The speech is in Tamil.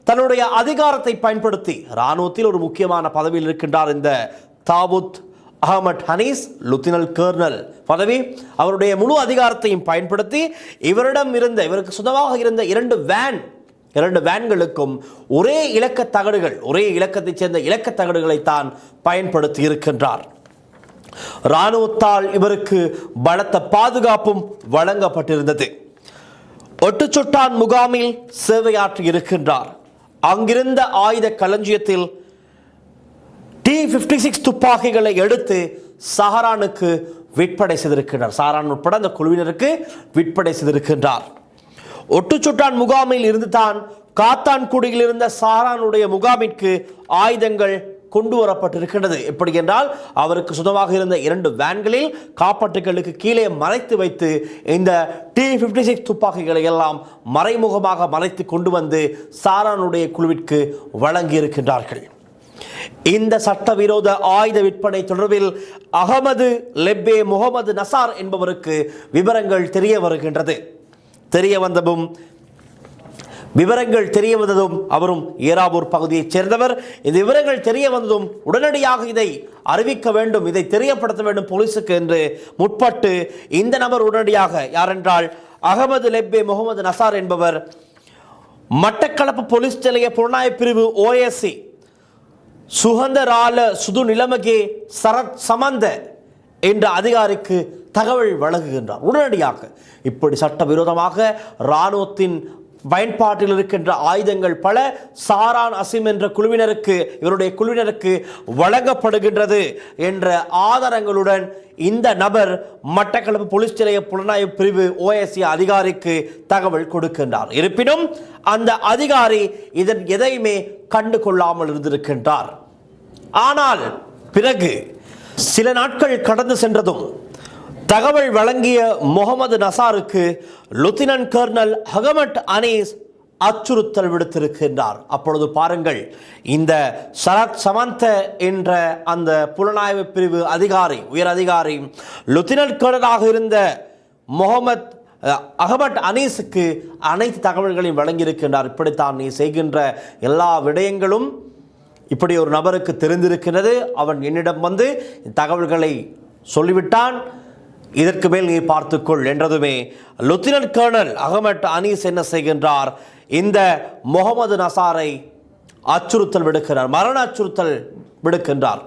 தன்னுடைய அதிகாரத்தை பயன்படுத்தி இராணுவத்தில் ஒரு முக்கியமான பதவியில் இருக்கின்றார் இந்த தாவூத் அஹமட் ஹனீஸ் லுத்தினல் கர்னல் பதவி. அவருடைய முழு அதிகாரத்தையும் பயன்படுத்தி இவருக்கு சொந்தமாக இருந்த இரண்டு வேன்களுக்கும் ஒரே இலக்கத்தைச் சேர்ந்த இலக்கத் தகடுகளைத்தான் பயன்படுத்தி இருக்கின்றார். இராணுவத்தால் இவருக்கு பலத்த பாதுகாப்பும் வழங்கப்பட்டிருந்தது. ஒட்டுச்சுட்டான் முகாமில் சேவையாற்றி இருக்கின்றார். அங்கிருந்த ஆயுத களஞ்சியத்தில் T-56 துப்பாக்கிகளை எடுத்து சஹரானுக்கு விற்பனை செய்திருக்கின்றார். சஹரான் உட்பட அந்த குழுவினருக்கு விற்பனை செய்திருக்கின்றார். ஒட்டுச்சுட்டான் முகாமில் இருந்து தான் காத்தான்குடியில் இருந்த சஹரானுடைய முகாமிற்கு ஆயுதங்கள் கொண்டு வரப்பட்டிருக்கின்றது. எப்படி என்றால், அவருக்கு சொந்தமாக இருந்த இரண்டு வேன்களில் காப்பாற்றுகளுக்கு கீழே மறைத்து வைத்து இந்த T-56 துப்பாக்கிகளை எல்லாம் மறைமுகமாக மறைத்து கொண்டு வந்து சாரானுடைய குழுவிற்கு வழங்கி இருக்கின்றார்கள். இந்த சட்டவிரோத ஆயுத விற்பனை தொடர்பில் அகமது லெப்பே முகமது நசார் என்பவருக்கு விவரங்கள் தெரிய வந்ததும் அவரும் ஏராபூர் பகுதியைச் சேர்ந்தவர். இந்த விவரங்கள் தெரிய வந்ததும் உடனடியாக இதை அறிவிக்க வேண்டும், இதை தெரியப்படுத்த வேண்டும் போலீசுக்கு என்று முற்பட்டு இந்த நபர் உடனடியாக, யாரென்றால் அகமது லெப்பே முகமது நசார் என்பவர், மட்டக்களப்பு போலீஸ் நிலைய புலனாய்வு பிரிவு OSC சுகந்தரால சுது நிலைமகே சரத் சமந்த என்ற அதிகாரிக்கு தகவல் வழங்குகின்றார். உடனடியாக இப்படி சட்டவிரோதமாக இராணுவத்தின் பயன்பாட்டில் இருக்கின்ற ஆயுதங்கள் பல சாரான் அசிம் என்ற இவருடைய குழுவினருக்கு வழங்கப்படுகின்றது என்ற ஆதாரங்களுடன் இந்த நபர் மட்டக்களப்பு போலீஸ் நிலைய புலனாய்வு பிரிவு OSC அதிகாரிக்கு தகவல் கொடுக்கின்றார். இருப்பினும் அந்த அதிகாரி இதன் எதையுமே கண்டு கொள்ளாமல் இருந்திருக்கின்றார். ஆனால் பிறகு சில நாட்கள் கடந்து சென்றதும் தகவல் வழங்கிய முகமது நசாருக்கு லுத்தினன்ட் கர்னல் அஹமட் ஹனீஸ் அச்சுறுத்தல் விடுத்திருக்கின்றார். அப்பொழுது பாருங்கள், இந்த சரத் சமந்த என்ற அந்த புலனாய்வு பிரிவு உயர் அதிகாரி லுத்தினன்ட் கர்னலாக இருந்த அஹமட் ஹனீஸுக்கு அனைத்து தகவல்களையும் வழங்கியிருக்கின்றார். இப்படித்தான் நீ செய்கின்ற எல்லா விடயங்களும் இப்படி ஒரு நபருக்கு தெரிந்திருக்கிறது, அவன் என்னிடம் வந்து தகவல்களை சொல்லிவிட்டான், இதற்கு மேல் நீ பார்த்துக்கொள் என்றதுமே லுத்தினன்ட் கர்னல் அஹமட் ஹனீஸ் என்ன செய்கின்றார், இந்த முகமது நசாரை மரண அச்சுறுத்தல் விடுக்கின்றார்.